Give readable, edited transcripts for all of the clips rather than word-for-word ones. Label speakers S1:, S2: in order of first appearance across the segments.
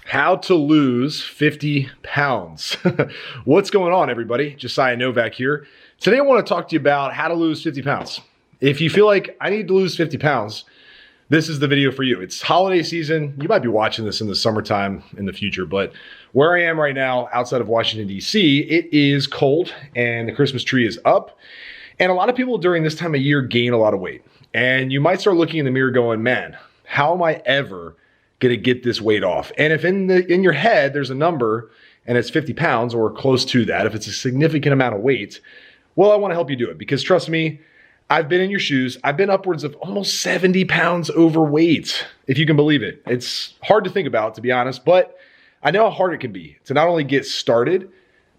S1: How to lose 50 pounds. What's going on, everybody? Josiah Novak here. Today I want to talk to you about how to lose 50 pounds. If you feel like I need to lose 50 pounds, this is the video for you. It's holiday season. You might be watching this in the summertime in the future, but where I am right now outside of Washington, D.C., it is cold and the Christmas tree is up. And a lot of people during this time of year gain a lot of weight. And you might start looking in the mirror going, man, how am I ever gonna get this weight off? And if in your head there's a number and it's 50 pounds or close to that, if it's a significant amount of weight, well, I wanna help you do it because trust me, I've been in your shoes. I've been upwards of almost 70 pounds overweight, if you can believe it. It's hard to think about, to be honest, but I know how hard it can be to not only get started,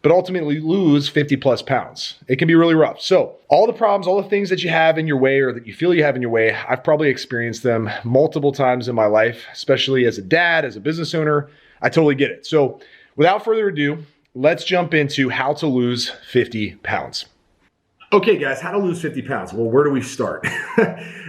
S1: but ultimately lose 50 plus pounds. It can be really rough. So all the problems, all the things that you have in your way or that you feel you have in your way, I've probably experienced them multiple times in my life, especially as a dad, as a business owner. I totally get it. So without further ado, let's jump into how to lose 50 pounds. Okay, guys, how to lose 50 pounds? Well, where do we start?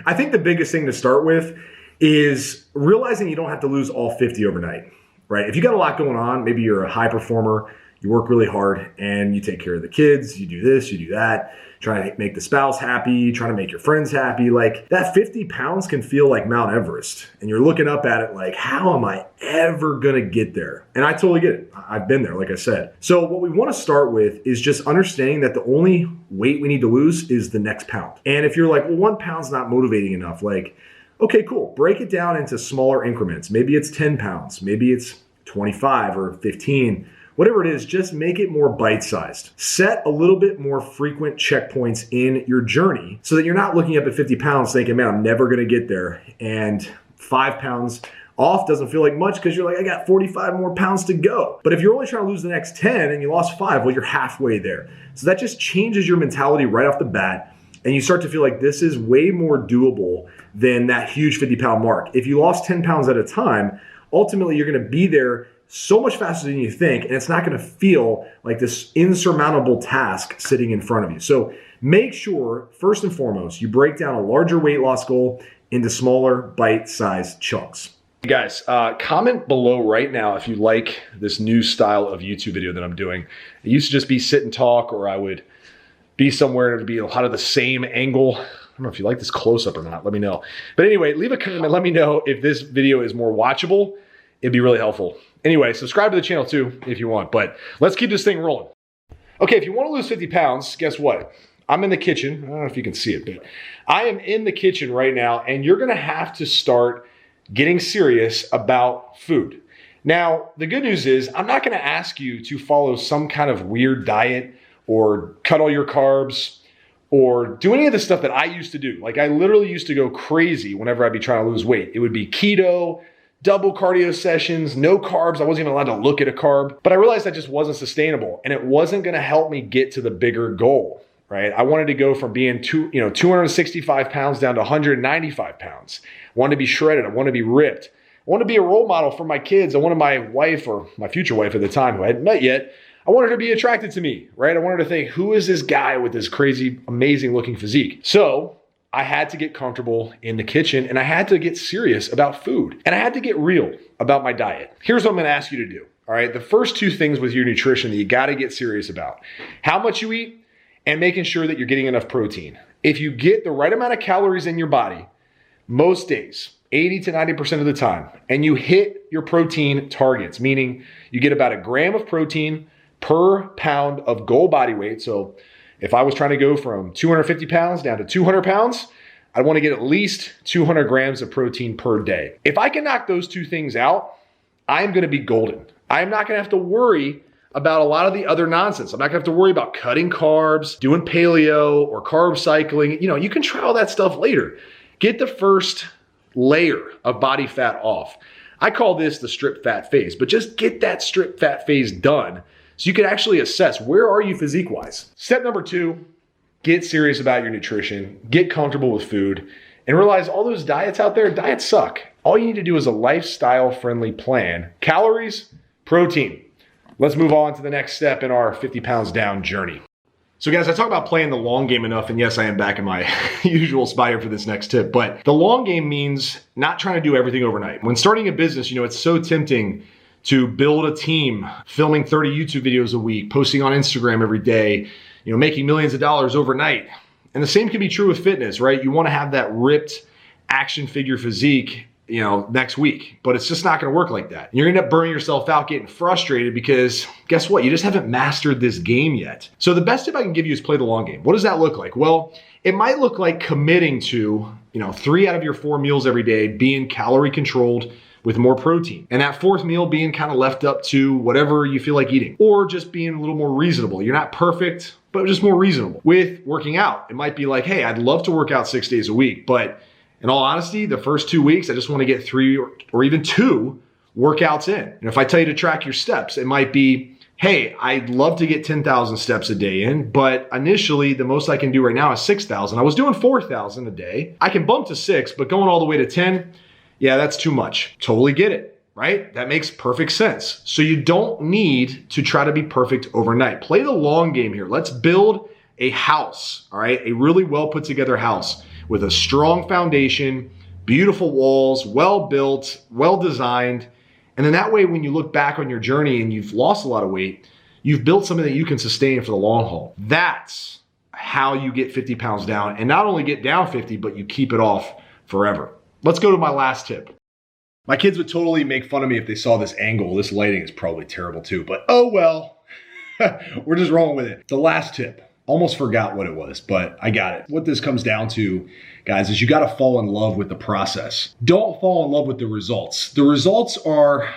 S1: I think the biggest thing to start with is realizing you don't have to lose all 50 overnight, right? If you got a lot going on, maybe you're a high performer, you work really hard and you take care of the kids, you do this, you do that, trying to make the spouse happy, trying to make your friends happy. Like that 50 pounds can feel like Mount Everest. And you're looking up at it like, how am I ever gonna get there? And I totally get it. I've been there, like I said. So what we wanna start with is just understanding that the only weight we need to lose is the next pound. And if you're like, well, 1 pound's not motivating enough, like, okay, cool. Break it down into smaller increments. Maybe it's 10 pounds, maybe it's 25 or 15. Whatever it is, just make it more bite-sized. Set a little bit more frequent checkpoints in your journey so that you're not looking up at 50 pounds thinking, man, I'm never gonna get there. And 5 pounds off doesn't feel like much because you're like, I got 45 more pounds to go. But if you're only trying to lose the next 10 and you lost 5, well, you're halfway there. So that just changes your mentality right off the bat. And you start to feel like this is way more doable than that huge 50-pound mark. If you lost 10 pounds at a time, ultimately you're gonna be there so much faster than you think, and it's not gonna feel like this insurmountable task sitting in front of you. So make sure, first and foremost, you break down a larger weight loss goal into smaller bite-sized chunks. Hey guys, comment below right now if you like this new style of YouTube video that I'm doing. It used to just be sit and talk, or I would be somewhere and it would be a lot of the same angle. I don't know if you like this close-up or not, let me know. But anyway, leave a comment, let me know if this video is more watchable. It'd be really helpful. Anyway, subscribe to the channel too if you want, but let's keep this thing rolling. Okay, if you want to lose 50 pounds, guess what? I'm in the kitchen. I don't know if you can see it, but I am in the kitchen right now, and you're gonna have to start getting serious about food. Now, the good news is I'm not gonna ask you to follow some kind of weird diet or cut all your carbs or do any of the stuff that I used to do. Like I literally used to go crazy whenever I'd be trying to lose weight. It would be keto, double cardio sessions, no carbs. I wasn't even allowed to look at a carb, but I realized that just wasn't sustainable and it wasn't gonna help me get to the bigger goal, right? I wanted to go from being 265 pounds down to 195 pounds. I wanted to be shredded, I wanted to be ripped. I wanted to be a role model for my kids. I wanted my wife, or my future wife at the time, who I hadn't met yet, I wanted her to be attracted to me, right? I wanted her to think, who is this guy with this crazy, amazing looking physique? So I had to get comfortable in the kitchen and I had to get serious about food and I had to get real about my diet. Here's what I'm gonna ask you to do, all right? The first 2 things with your nutrition that you gotta get serious about: how much you eat and making sure that you're getting enough protein. If you get the right amount of calories in your body, most days, 80 to 90% of the time, and you hit your protein targets, meaning you get about 1 gram of protein per pound of goal body weight. So if I was trying to go from 250 pounds down to 200 pounds, I'd want to get at least 200 grams of protein per day. If I can knock those 2 things out, I'm going to be golden. I'm not going to have to worry about a lot of the other nonsense. I'm not going to have to worry about cutting carbs, doing paleo or carb cycling. You know, you can try all that stuff later. Get the first layer of body fat off. I call this the strip fat phase, but just get that strip fat phase done so you can actually assess where are you physique-wise. Step number 2, get serious about your nutrition, get comfortable with food, and realize all those diets out there, diets suck. All you need to do is a lifestyle-friendly plan. Calories, protein. Let's move on to the next step in our 50 pounds down journey. So guys, I talk about playing the long game enough, and yes, I am back in my usual spot here for this next tip, but the long game means not trying to do everything overnight. When starting a business, you know, it's so tempting to build a team, filming 30 YouTube videos a week, posting on Instagram every day, making millions of dollars overnight. And the same can be true with fitness, right? You want to have that ripped action figure physique, next week, but it's just not going to work like that. You're going to end up burning yourself out, getting frustrated because guess what? You just haven't mastered this game yet. So the best tip I can give you is play the long game. What does that look like? Well, it might look like committing to, 3 out of your 4 meals every day being calorie controlled with more protein. And that 4th meal being kind of left up to whatever you feel like eating, or just being a little more reasonable. You're not perfect, but just more reasonable. With working out, it might be like, hey, I'd love to work out 6 days a week, but in all honesty, the first 2 weeks, I just want to get 3 or even 2 workouts in. And if I tell you to track your steps, it might be, hey, I'd love to get 10,000 steps a day in, but initially the most I can do right now is 6,000. I was doing 4,000 a day. I can bump to 6, but going all the way to 10, yeah, that's too much. Totally get it, right? That makes perfect sense. So you don't need to try to be perfect overnight. Play the long game here. Let's build a house, all right? A really well put together house with a strong foundation, beautiful walls, well built, well designed. And then that way, when you look back on your journey and you've lost a lot of weight, you've built something that you can sustain for the long haul. That's how you get 50 pounds down, and not only get down 50, but you keep it off forever. Let's go to my last tip. My kids would totally make fun of me if they saw this angle. This lighting is probably terrible too, but oh well. We're just rolling with it. The last tip. Almost forgot what it was, but I got it. What this comes down to, guys, is you got to fall in love with the process. Don't fall in love with the results. The results are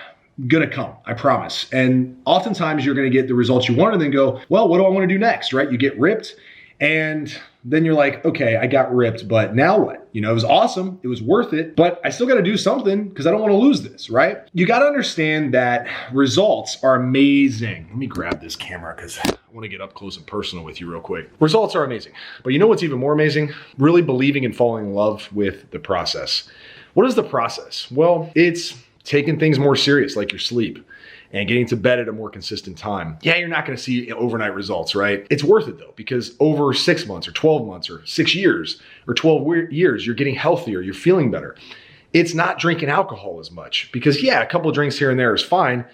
S1: going to come, I promise. And oftentimes you're going to get the results you want and then go, well, what do I want to do next, right? You get ripped and then you're like, okay, I got ripped, but now what? It was awesome. It was worth it, but I still got to do something because I don't want to lose this, right? You got to understand that results are amazing. Let me grab this camera because I want to get up close and personal with you real quick. Results are amazing, but you know what's even more amazing? Really believing and falling in love with the process. What is the process? Well, it's taking things more serious, like your sleep, and getting to bed at a more consistent time. Yeah, you're not gonna see overnight results, right? It's worth it though, because over 6 months or 12 months or 6 years or 12 years, you're getting healthier, you're feeling better. It's not drinking alcohol as much because yeah, a couple of drinks here and there is fine,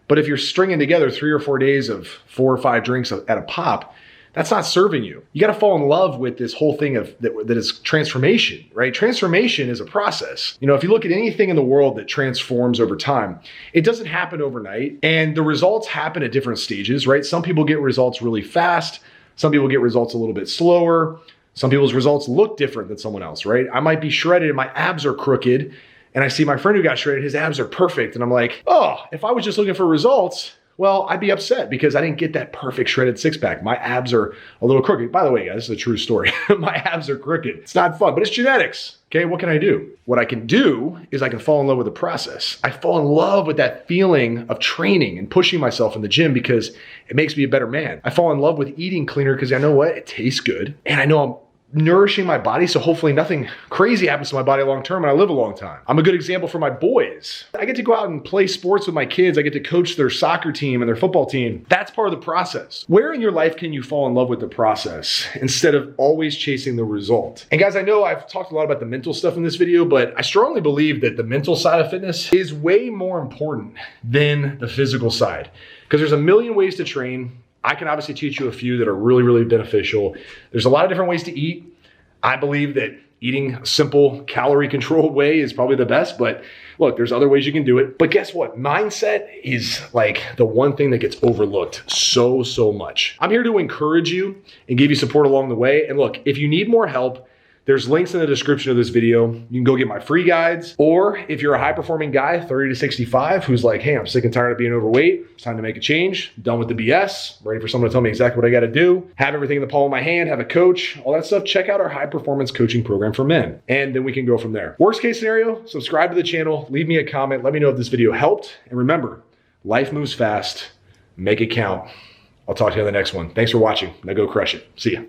S1: but if you're stringing together 3 or 4 days of 4 or 5 drinks at a pop, that's not serving you. You got to fall in love with this whole thing of that is transformation, right? Transformation is a process. If you look at anything in the world that transforms over time, it doesn't happen overnight, and the results happen at different stages, right? Some people get results really fast. Some people get results a little bit slower. Some people's results look different than someone else, right? I might be shredded and my abs are crooked, and I see my friend who got shredded, his abs are perfect, and I'm like, oh, if I was just looking for results, well, I'd be upset because I didn't get that perfect shredded six-pack. My abs are a little crooked. By the way, guys, this is a true story. My abs are crooked. It's not fun, but it's genetics. Okay, what can I do? What I can do is I can fall in love with the process. I fall in love with that feeling of training and pushing myself in the gym because it makes me a better man. I fall in love with eating cleaner because I know what? It tastes good. And I know I'm nourishing my body, so hopefully nothing crazy happens to my body long term and I live a long time. I'm a good example for my boys. I get to go out and play sports with my kids. I get to coach their soccer team and their football team. That's part of the process. Where in your life can you fall in love with the process instead of always chasing the result? And guys, I know I've talked a lot about the mental stuff in this video, but I strongly believe that the mental side of fitness is way more important than the physical side because there's a million ways to train. I can obviously teach you a few that are really, really beneficial. There's a lot of different ways to eat. I believe that eating a simple calorie controlled way is probably the best, but look, there's other ways you can do it. But guess what? Mindset is like the one thing that gets overlooked so much. I'm here to encourage you and give you support along the way. And look, if you need more help, there's links in the description of this video. You can go get my free guides, or if you're a high performing guy, 30 to 65, who's like, hey, I'm sick and tired of being overweight. It's time to make a change. Done with the BS. Ready for someone to tell me exactly what I got to do. Have everything in the palm of my hand, have a coach, all that stuff. Check out our high performance coaching program for men. And then we can go from there. Worst case scenario, subscribe to the channel, leave me a comment. Let me know if this video helped. And remember, life moves fast. Make it count. I'll talk to you on the next one. Thanks for watching. Now go crush it. See ya.